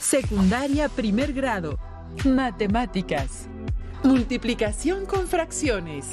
Secundaria primer grado. Matemáticas. Multiplicación con fracciones.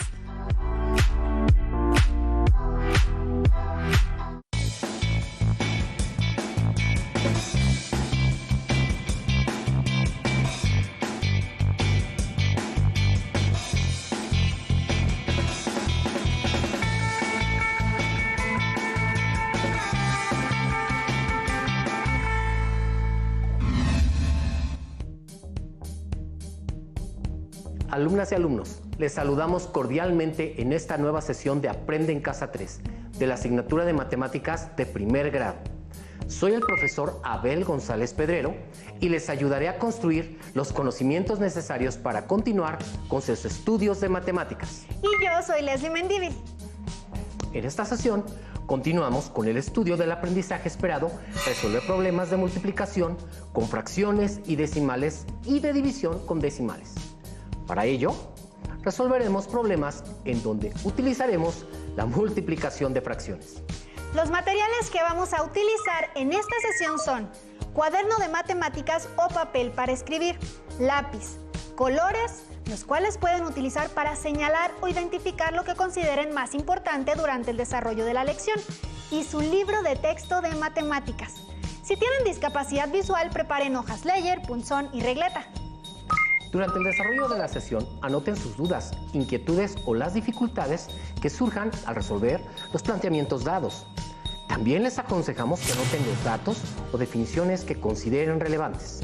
Alumnas y alumnos, les saludamos cordialmente en esta nueva sesión de Aprende en Casa 3 de la asignatura de Matemáticas de primer grado. Soy el profesor Abel González Pedrero y les ayudaré a construir los conocimientos necesarios para continuar con sus estudios de matemáticas. Y yo soy Leslie Mendívil. En esta sesión continuamos con el estudio del aprendizaje esperado, resolver problemas de multiplicación con fracciones y decimales y de división con decimales. Para ello, resolveremos problemas en donde utilizaremos la multiplicación de fracciones. Los materiales que vamos a utilizar en esta sesión son cuaderno de matemáticas o papel para escribir, lápiz, colores, los cuales pueden utilizar para señalar o identificar lo que consideren más importante durante el desarrollo de la lección, y su libro de texto de matemáticas. Si tienen discapacidad visual, preparen hojas Leyer, punzón y regleta. Durante el desarrollo de la sesión, anoten sus dudas, inquietudes o las dificultades que surjan al resolver los planteamientos dados. También les aconsejamos que anoten los datos o definiciones que consideren relevantes.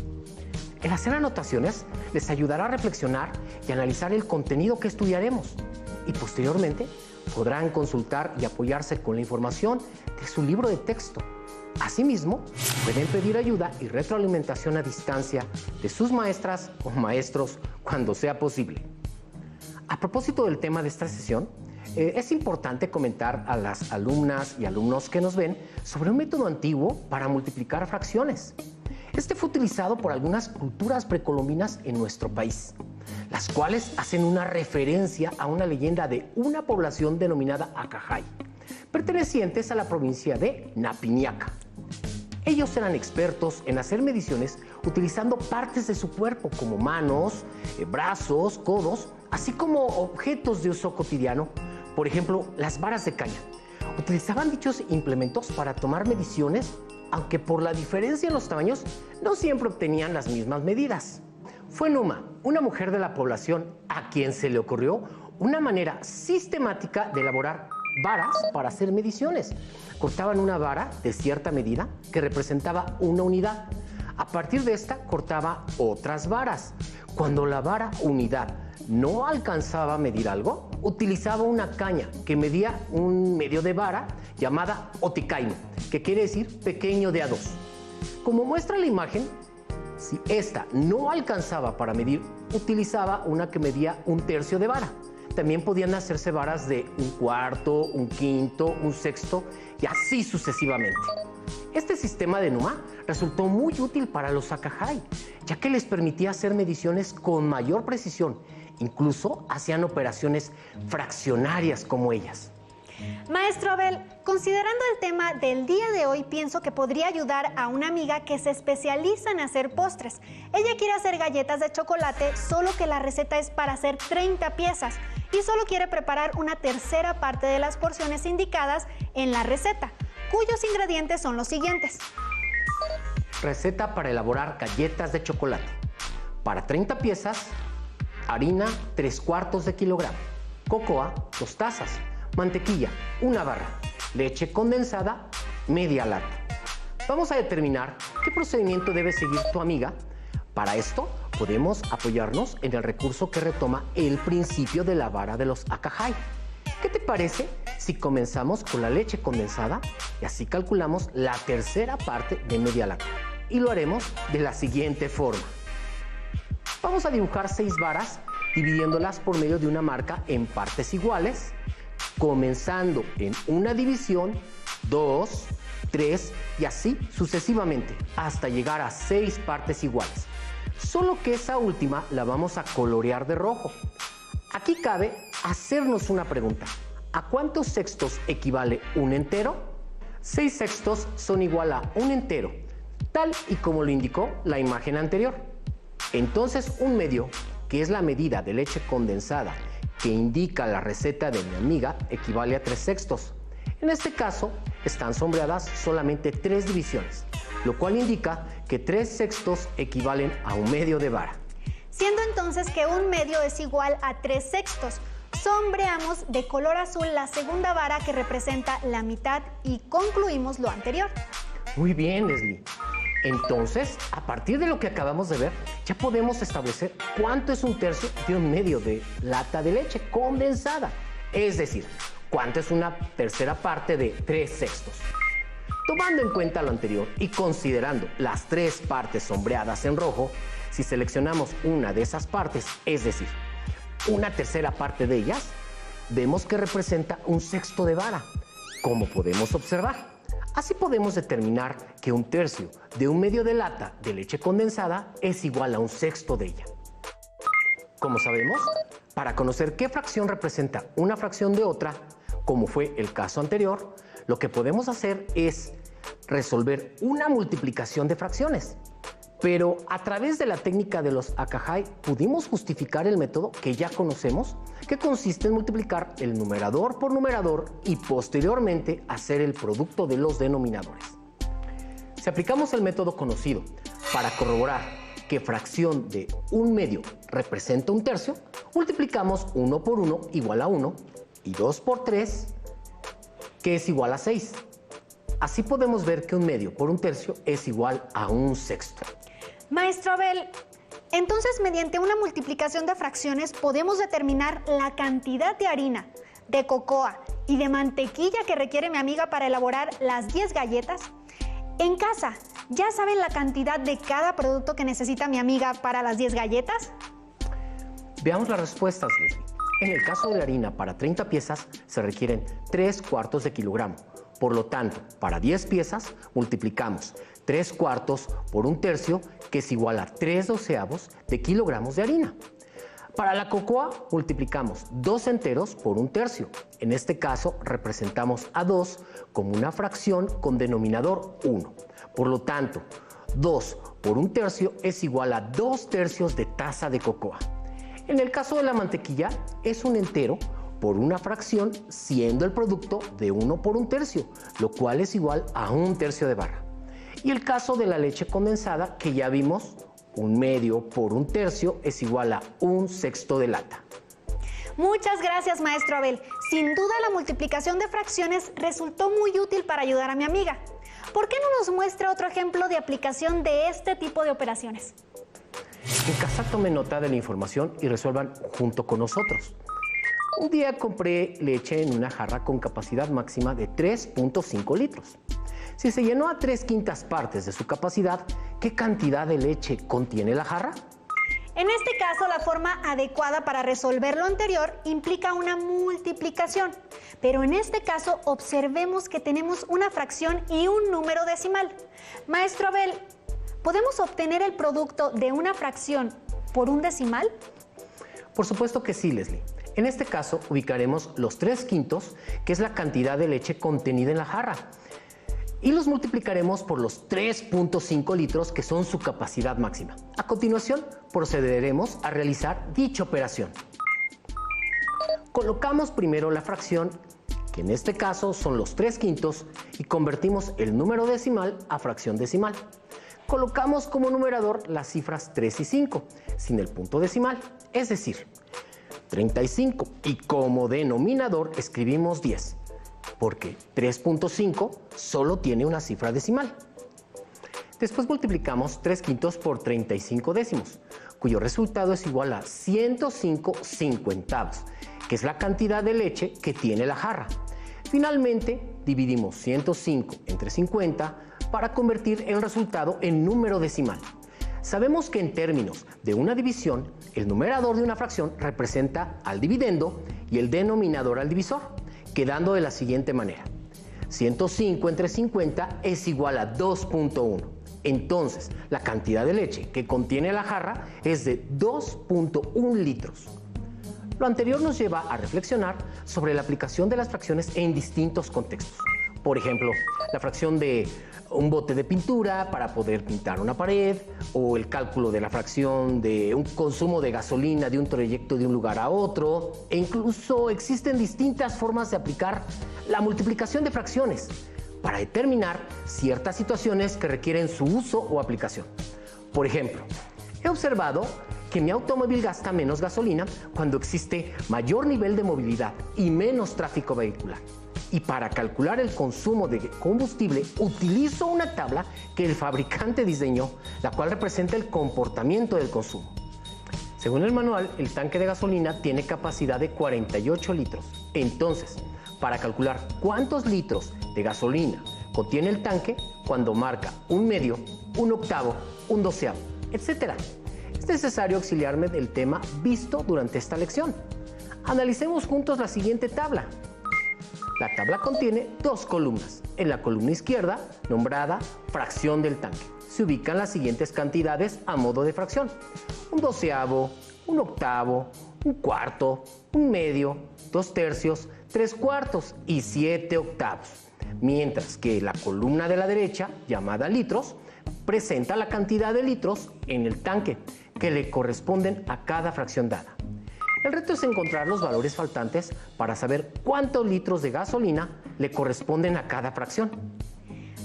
El hacer anotaciones les ayudará a reflexionar y analizar el contenido que estudiaremos, y posteriormente podrán consultar y apoyarse con la información de su libro de texto. Asimismo, pueden pedir ayuda y retroalimentación a distancia de sus maestras o maestros cuando sea posible. A propósito del tema de esta sesión, es importante comentar a las alumnas y alumnos que nos ven sobre un método antiguo para multiplicar fracciones. Este fue utilizado por algunas culturas precolombinas en nuestro país, las cuales hacen una referencia a una leyenda de una población denominada Acajay, pertenecientes a la provincia de Napiniaca. Ellos eran expertos en hacer mediciones utilizando partes de su cuerpo como manos, brazos, codos, así como objetos de uso cotidiano, por ejemplo, las varas de caña. Utilizaban dichos implementos para tomar mediciones, aunque por la diferencia en los tamaños no siempre obtenían las mismas medidas. Fue Numa, una mujer de la población, a quien se le ocurrió una manera sistemática de elaborar varas para hacer mediciones. Cortaban una vara de cierta medida que representaba una unidad. A partir de esta cortaba otras varas. Cuando la vara unidad no alcanzaba a medir algo, utilizaba una caña que medía un medio de vara llamada oticaimo, que quiere decir pequeño de a dos. Como muestra la imagen, si esta no alcanzaba para medir, utilizaba una que medía un tercio de vara. También podían hacerse varas de un cuarto, un quinto, un sexto y así sucesivamente. Este sistema de Numa resultó muy útil para los Acajay, ya que les permitía hacer mediciones con mayor precisión. Incluso hacían operaciones fraccionarias como ellas. Maestro Abel, considerando el tema del día de hoy, pienso que podría ayudar a una amiga que se especializa en hacer postres. Ella quiere hacer galletas de chocolate, solo que la receta es para hacer 30 piezas y solo quiere preparar una tercera parte de las porciones indicadas en la receta, cuyos ingredientes son los siguientes. Receta para elaborar galletas de chocolate. Para 30 piezas, harina 3/4 de kilogramo, cocoa 2 tazas, mantequilla 1 barra, leche condensada media lata. Vamos a determinar qué procedimiento debe seguir tu amiga. Para esto podemos apoyarnos en el recurso que retoma el principio de la vara de los Acajay. ¿Qué te parece si comenzamos con la leche condensada y así calculamos la tercera parte de media lata? Y lo haremos de la siguiente forma. Vamos a dibujar 6 varas dividiéndolas por medio de una marca en partes iguales, comenzando en una división, 2, 3 y así sucesivamente hasta llegar a 6 partes iguales. Solo que esa última la vamos a colorear de rojo. Aquí cabe hacernos una pregunta. ¿A cuántos sextos equivale un entero? 6 sextos son igual a un entero. tal y como lo indicó la imagen anterior. Entonces, un medio, que es la medida de leche condensada que indica la receta de mi amiga, equivale a 3/6. En este caso, están sombreadas solamente 3 divisiones, lo cual indica que 3/6 equivalen a un medio de vara. Siendo entonces que un medio es igual a 3/6, sombreamos de color azul la segunda vara que representa la mitad y concluimos lo anterior. Muy bien, Leslie. Entonces, a partir de lo que acabamos de ver, ya podemos establecer cuánto es un tercio de un medio de lata de leche condensada. Es decir, cuánto es una tercera parte de 3/6. Tomando en cuenta lo anterior y considerando las 3 partes sombreadas en rojo, si seleccionamos una de esas partes, es decir, una tercera parte de ellas, vemos que representa un sexto de vara, como podemos observar. Así podemos determinar que un tercio de un medio de lata de leche condensada es igual a un sexto de ella. Como sabemos, para conocer qué fracción representa una fracción de otra, como fue el caso anterior, lo que podemos hacer es resolver una multiplicación de fracciones. Pero a través de la técnica de los Akahai pudimos justificar el método que ya conocemos, que consiste en multiplicar el numerador por numerador y posteriormente hacer el producto de los denominadores. Si aplicamos el método conocido para corroborar que fracción de un medio representa un tercio, multiplicamos 1 por 1 igual a 1 y 2 por 3, que es igual a 6. Así podemos ver que un medio por un tercio es igual a un sexto. Maestro Abel, entonces mediante una multiplicación de fracciones podemos determinar la cantidad de harina, de cocoa y de mantequilla que requiere mi amiga para elaborar las 10 galletas. En casa, ¿ya saben la cantidad de cada producto que necesita mi amiga para las 10 galletas? Veamos las respuestas, Leslie. En el caso de harina para 30 piezas se requieren 3/4 de kilogramo. Por lo tanto, para 10 piezas multiplicamos 3/4 por un tercio, que es igual a 3/12 de kilogramos de harina. Para la cocoa multiplicamos 2 enteros por un tercio. En este caso representamos a 2 como una fracción con denominador 1. Por lo tanto, 2 por un tercio es igual a 2/3 de taza de cocoa. En el caso de la mantequilla es un entero por una fracción, siendo el producto de 1 por un tercio, lo cual es igual a 1/3 de barra. Y el caso de la leche condensada, que ya vimos, un medio por un tercio es igual a 1/6 de lata. Muchas gracias, maestro Abel. Sin duda la multiplicación de fracciones resultó muy útil para ayudar a mi amiga. ¿Por qué no nos muestra otro ejemplo de aplicación de este tipo de operaciones? En casa tomen nota de la información y resuelvan junto con nosotros. Un día compré leche en una jarra con capacidad máxima de 3.5 litros. Si se llenó a 3/5 partes de su capacidad, ¿qué cantidad de leche contiene la jarra? En este caso, la forma adecuada para resolver lo anterior implica una multiplicación. Pero en este caso, observemos que tenemos una fracción y un número decimal. Maestro Abel, ¿podemos obtener el producto de una fracción por un decimal? Por supuesto que sí, Leslie. En este caso, ubicaremos los 3/5, que es la cantidad de leche contenida en la jarra, y los multiplicaremos por los 3.5 litros, que son su capacidad máxima. A continuación, procederemos a realizar dicha operación. Colocamos primero la fracción, que en este caso son los 3/5, y convertimos el número decimal a fracción decimal. Colocamos como numerador las cifras 3 y 5, sin el punto decimal, es decir, 35, y como denominador escribimos 10, porque 3.5 solo tiene una cifra decimal. Después multiplicamos 3/5 por 35 décimos, cuyo resultado es igual a 105 cincuentavos, que es la cantidad de leche que tiene la jarra. Finalmente, dividimos 105 entre 50 para convertir el resultado en número decimal. Sabemos que en términos de una división, el numerador de una fracción representa al dividendo y el denominador al divisor, quedando de la siguiente manera. 105 entre 50 es igual a 2.1. Entonces, la cantidad de leche que contiene la jarra es de 2.1 litros. Lo anterior nos lleva a reflexionar sobre la aplicación de las fracciones en distintos contextos. Por ejemplo, la fracción de un bote de pintura para poder pintar una pared, o el cálculo de la fracción de un consumo de gasolina de un trayecto de un lugar a otro, e incluso existen distintas formas de aplicar la multiplicación de fracciones para determinar ciertas situaciones que requieren su uso o aplicación. Por ejemplo, he observado que mi automóvil gasta menos gasolina cuando existe mayor nivel de movilidad y menos tráfico vehicular. Y para calcular el consumo de combustible utilizo una tabla que el fabricante diseñó, la cual representa el comportamiento del consumo. Según el manual, el tanque de gasolina tiene capacidad de 48 litros. Entonces, para calcular cuántos litros de gasolina contiene el tanque, cuando marca un medio, un octavo, un doceavo, etc., es necesario auxiliarme del tema visto durante esta lección. Analicemos juntos la siguiente tabla. La tabla contiene dos columnas. En la columna izquierda, nombrada fracción del tanque, se ubican las siguientes cantidades a modo de fracción: un doceavo, un octavo, un cuarto, un medio, 2/3, 3/4 y 7/8. Mientras que la columna de la derecha, llamada litros, presenta la cantidad de litros en el tanque que le corresponden a cada fracción dada. El reto es encontrar los valores faltantes para saber cuántos litros de gasolina le corresponden a cada fracción.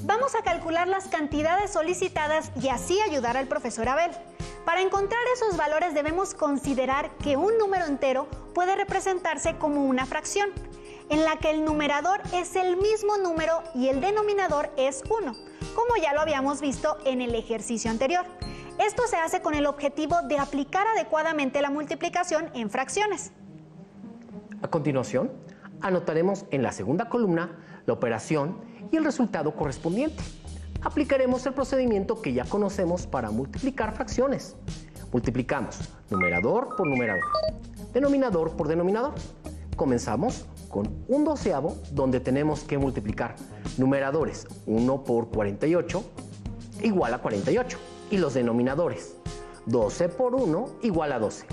Vamos a calcular las cantidades solicitadas y así ayudar al profesor Abel. Para encontrar esos valores debemos considerar que un número entero puede representarse como una fracción, en la que el numerador es el mismo número y el denominador es 1, como ya lo habíamos visto en el ejercicio anterior. Esto se hace con el objetivo de aplicar adecuadamente la multiplicación en fracciones. A continuación, anotaremos en la segunda columna la operación y el resultado correspondiente. Aplicaremos el procedimiento que ya conocemos para multiplicar fracciones. Multiplicamos numerador por numerador, denominador por denominador. Comenzamos con un doceavo, donde tenemos que multiplicar numeradores 1 por 48 igual a 48 y los denominadores 12 por 1 igual a 12.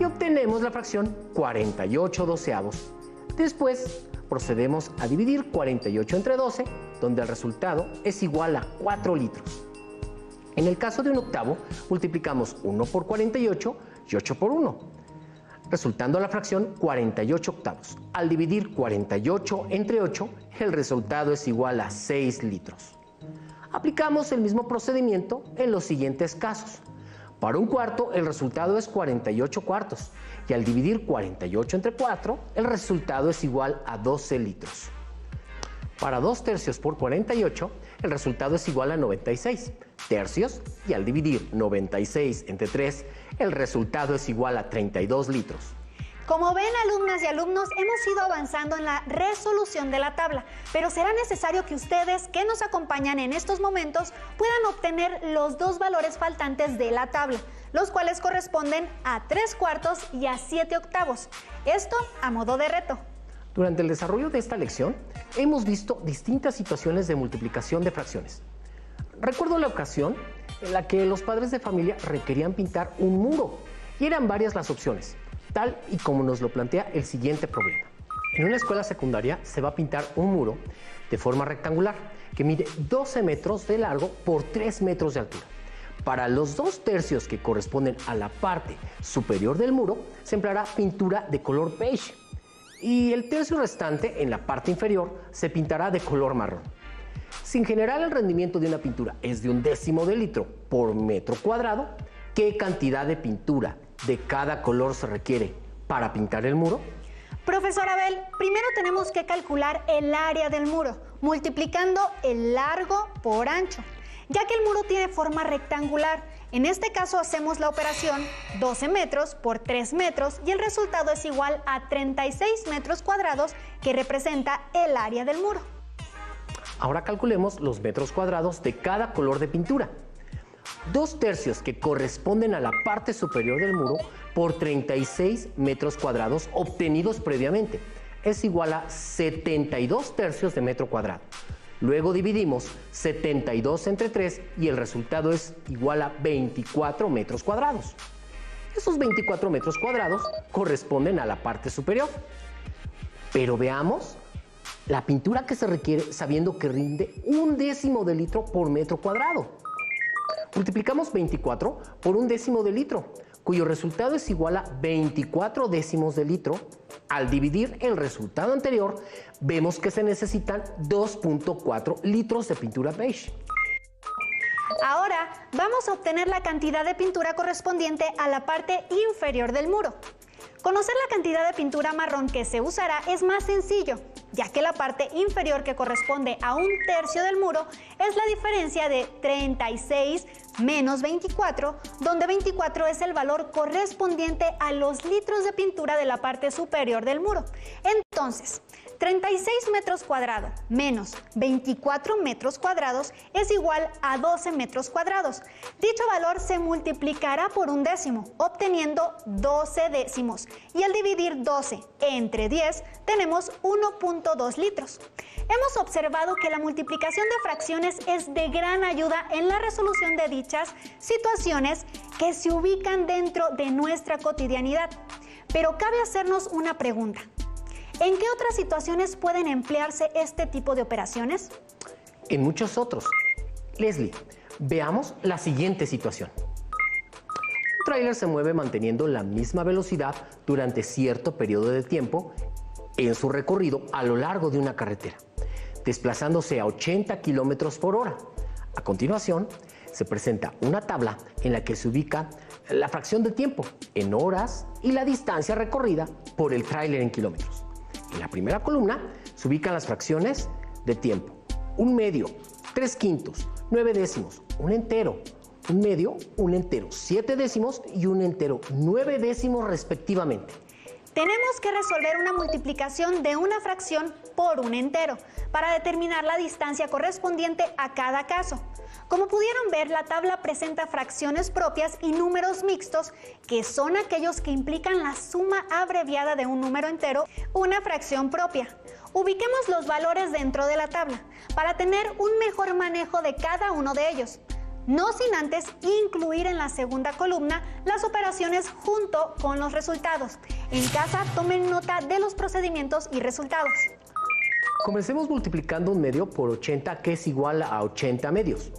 Y obtenemos la fracción 48 doceavos. Después procedemos a dividir 48 entre 12, donde el resultado es igual a 4 litros. En el caso de un octavo, multiplicamos 1 por 48 y 8 por 1, resultando la fracción 48 octavos. Al dividir 48 entre 8, el resultado es igual a 6 litros. Aplicamos el mismo procedimiento en los siguientes casos. Para un cuarto, el resultado es 48 cuartos, y al dividir 48 entre 4, el resultado es igual a 12 litros. Para 2/3 por 48, el resultado es igual a 96 tercios, y al dividir 96 entre 3, el resultado es igual a 32 litros. Como ven, alumnas y alumnos, hemos ido avanzando en la resolución de la tabla, pero será necesario que ustedes que nos acompañan en estos momentos puedan obtener los dos valores faltantes de la tabla, los cuales corresponden a 3/4 y a 7/8. Esto a modo de reto. Durante el desarrollo de esta lección, hemos visto distintas situaciones de multiplicación de fracciones. Recuerdo la ocasión en la que los padres de familia requerían pintar un muro y eran varias las opciones, tal y como nos lo plantea el siguiente problema. En una escuela secundaria se va a pintar un muro de forma rectangular que mide 12 metros de largo por 3 metros de altura. Para los 2/3 que corresponden a la parte superior del muro, se empleará pintura de color beige y el tercio restante en la parte inferior se pintará de color marrón. Si en general el rendimiento de una pintura es de 1/10 de litro por metro cuadrado, ¿qué cantidad de pintura de cada color se requiere para pintar el muro? Profesor Abel, primero tenemos que calcular el área del muro, multiplicando el largo por ancho, ya que el muro tiene forma rectangular. En este caso hacemos la operación 12 metros por 3 metros y el resultado es igual a 36 metros cuadrados, que representa el área del muro. Ahora calculemos los metros cuadrados de cada color de pintura. 2/3 que corresponden a la parte superior del muro por 36 metros cuadrados obtenidos previamente es igual a 72 tercios de metro cuadrado. Luego dividimos 72 entre 3 y el resultado es igual a 24 metros cuadrados. Esos 24 metros cuadrados corresponden a la parte superior. Pero veamos la pintura que se requiere sabiendo que rinde 1/10 de litro por metro cuadrado. Multiplicamos 24 por 1/10 de litro, cuyo resultado es igual a 24 décimos de litro. Al dividir el resultado anterior, vemos que se necesitan 2.4 litros de pintura beige. Ahora vamos a obtener la cantidad de pintura correspondiente a la parte inferior del muro. Conocer la cantidad de pintura marrón que se usará es más sencillo, ya que la parte inferior que corresponde a 1/3 del muro es la diferencia de 36 menos 24, donde 24 es el valor correspondiente a los litros de pintura de la parte superior del muro. Entonces, 36 metros cuadrados menos 24 metros cuadrados es igual a 12 metros cuadrados. Dicho valor se multiplicará por 1/10, obteniendo 12 décimos. Y al dividir 12 entre 10, tenemos 1.2 litros. Hemos observado que la multiplicación de fracciones es de gran ayuda en la resolución de dichas situaciones que se ubican dentro de nuestra cotidianidad. Pero cabe hacernos una pregunta. ¿En qué otras situaciones pueden emplearse este tipo de operaciones? En muchos otros. Leslie, veamos la siguiente situación. Un tráiler se mueve manteniendo la misma velocidad durante cierto periodo de tiempo en su recorrido a lo largo de una carretera, desplazándose a 80 kilómetros por hora. A continuación, se presenta una tabla en la que se ubica la fracción de tiempo en horas y la distancia recorrida por el tráiler en kilómetros. En la primera columna se ubican las fracciones de tiempo: 1/2, 3/5, 9 décimos, 1 entero, 1/2, 1 entero, 7 décimos y 1 entero, 9 décimos respectivamente. Tenemos que resolver una multiplicación de una fracción por un entero para determinar la distancia correspondiente a cada caso. Como pudieron ver, la tabla presenta fracciones propias y números mixtos, que son aquellos que implican la suma abreviada de un número entero, una fracción propia. Ubiquemos los valores dentro de la tabla para tener un mejor manejo de cada uno de ellos, no sin antes incluir en la segunda columna las operaciones junto con los resultados. En casa, tomen nota de los procedimientos y resultados. Comencemos multiplicando 1/2 por 80, que es igual a 80 medios.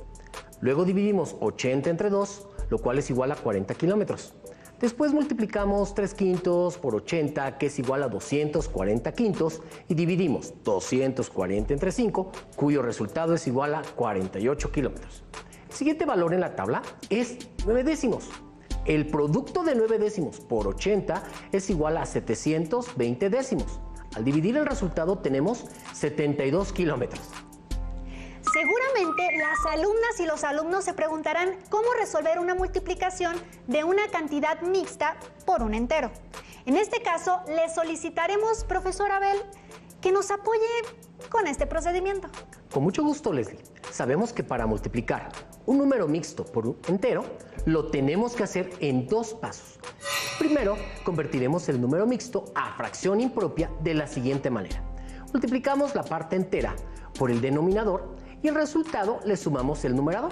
Luego dividimos 80 entre 2, lo cual es igual a 40 kilómetros. Después multiplicamos 3/5 por 80, que es igual a 240 quintos, y dividimos 240 entre 5, cuyo resultado es igual a 48 kilómetros. El siguiente valor en la tabla es 9 décimos. El producto de 9 décimos por 80 es igual a 720 décimos. Al dividir el resultado tenemos 72 kilómetros. Seguramente las alumnas y los alumnos se preguntarán cómo resolver una multiplicación de una cantidad mixta por un entero. En este caso, le solicitaremos, profesor Abel, que nos apoye con este procedimiento. Con mucho gusto, Leslie. Sabemos que para multiplicar un número mixto por un entero, lo tenemos que hacer en 2 pasos. Primero, convertiremos el número mixto a fracción impropia de la siguiente manera. Multiplicamos la parte entera por el denominador y el resultado le sumamos el numerador.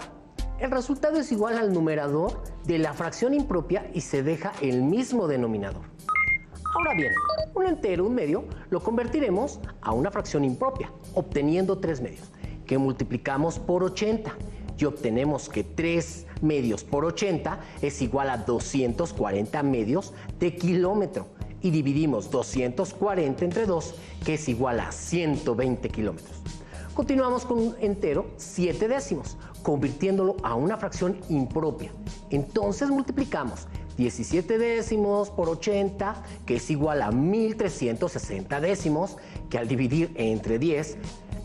El resultado es igual al numerador de la fracción impropia y se deja el mismo denominador. Ahora bien, un entero, 1/2, lo convertiremos a una fracción impropia, obteniendo 3 medios, que multiplicamos por 80 y obtenemos que 3 medios por 80 es igual a 240 medios de kilómetro, y dividimos 240 entre 2, que es igual a 120 kilómetros. Continuamos con un entero, 7 décimos, convirtiéndolo a una fracción impropia. Entonces multiplicamos 17 décimos por 80, que es igual a 1360 décimos, que al dividir entre 10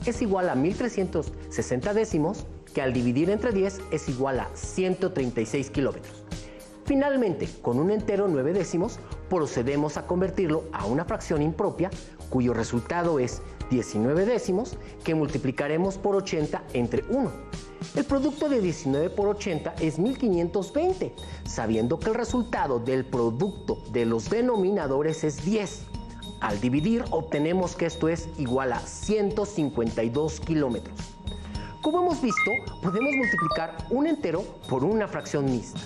es igual a 1360 décimos, que al dividir entre 10 es igual a 136 kilómetros. Finalmente, con un entero 9 décimos, procedemos a convertirlo a una fracción impropia, cuyo resultado es 19 décimos, que multiplicaremos por 80 entre 1. El producto de 19 por 80 es 1520, sabiendo que el resultado del producto de los denominadores es 10. Al dividir, obtenemos que esto es igual a 152 kilómetros. Como hemos visto, podemos multiplicar un entero por una fracción mixta.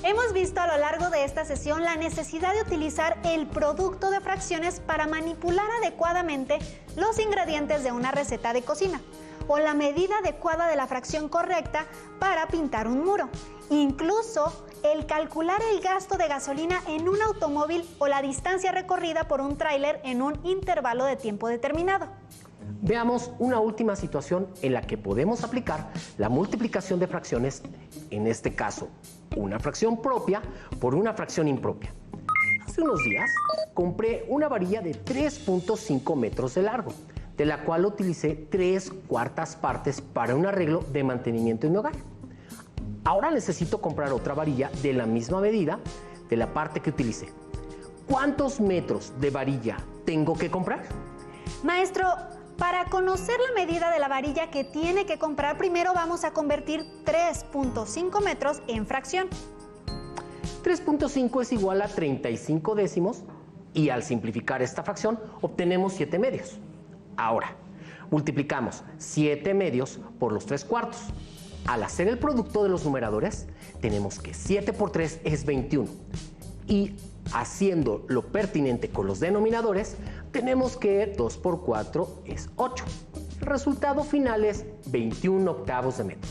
Hemos visto a lo largo de esta sesión la necesidad de utilizar el producto de fracciones para manipular adecuadamente los ingredientes de una receta de cocina, o la medida adecuada de la fracción correcta para pintar un muro. Incluso el calcular el gasto de gasolina en un automóvil o la distancia recorrida por un tráiler en un intervalo de tiempo determinado. Veamos una última situación en la que podemos aplicar la multiplicación de fracciones, en este caso, una fracción propia por una fracción impropia. Hace unos días compré una varilla de 3.5 metros de largo, de la cual utilicé 3/4 partes para un arreglo de mantenimiento en mi hogar. Ahora necesito comprar otra varilla de la misma medida de la parte que utilicé. ¿Cuántos metros de varilla tengo que comprar? Maestro, para conocer la medida de la varilla que tiene que comprar, primero vamos a convertir 3.5 metros en fracción. 3.5 es igual a 35 décimos y al simplificar esta fracción obtenemos 7 medios. Ahora, multiplicamos 7 medios por los 3/4. Al hacer el producto de los numeradores, tenemos que 7 por 3 es 21. Y haciendo lo pertinente con los denominadores, tenemos que 2 por 4 es 8. El resultado final es 21/8 de metro.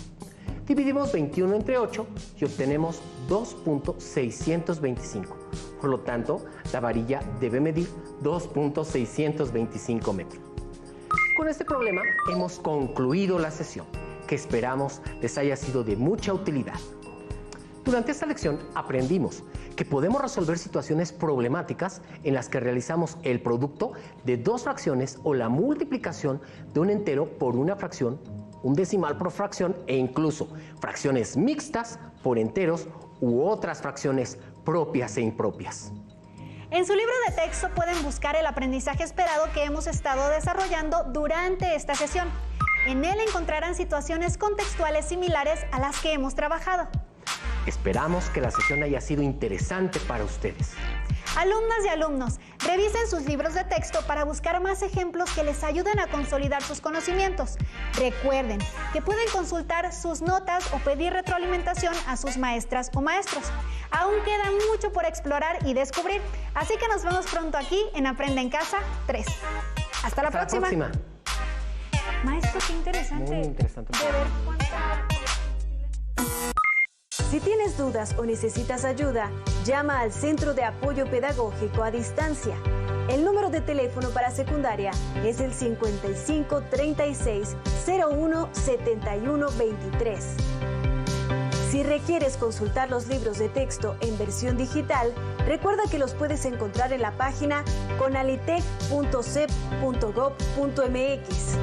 Dividimos 21 entre 8 y obtenemos 2.625. Por lo tanto, la varilla debe medir 2.625 metros. Con este problema hemos concluido la sesión, que esperamos les haya sido de mucha utilidad. Durante esta lección aprendimos que podemos resolver situaciones problemáticas en las que realizamos el producto de dos fracciones o la multiplicación de un entero por una fracción, un decimal por fracción e incluso fracciones mixtas por enteros u otras fracciones propias e impropias. En su libro de texto pueden buscar el aprendizaje esperado que hemos estado desarrollando durante esta sesión. En él encontrarán situaciones contextuales similares a las que hemos trabajado. Esperamos que la sesión haya sido interesante para ustedes. Alumnas y alumnos, revisen sus libros de texto para buscar más ejemplos que les ayuden a consolidar sus conocimientos. Recuerden que pueden consultar sus notas o pedir retroalimentación a sus maestras o maestros. Aún queda mucho por explorar y descubrir, así que nos vemos pronto aquí en Aprende en Casa 3. Hasta la próxima. Maestro, qué interesante. Muy interesante. De ver cuánto... Si tienes dudas o necesitas ayuda, llama al Centro de Apoyo Pedagógico a Distancia. El número de teléfono para secundaria es el 55 36 01 71 23. Si requieres consultar los libros de texto en versión digital, recuerda que los puedes encontrar en la página conalitec.cep.gov.mx.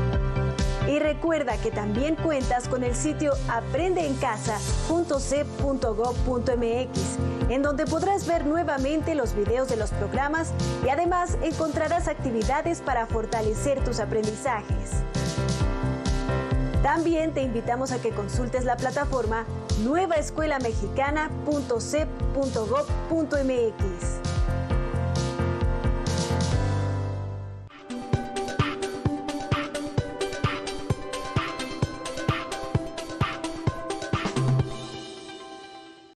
Y recuerda que también cuentas con el sitio aprendeencasa.cep.gov.mx, en donde podrás ver nuevamente los videos de los programas y además encontrarás actividades para fortalecer tus aprendizajes. También te invitamos a que consultes la plataforma nuevaescuelamexicana.cep.gov.mx.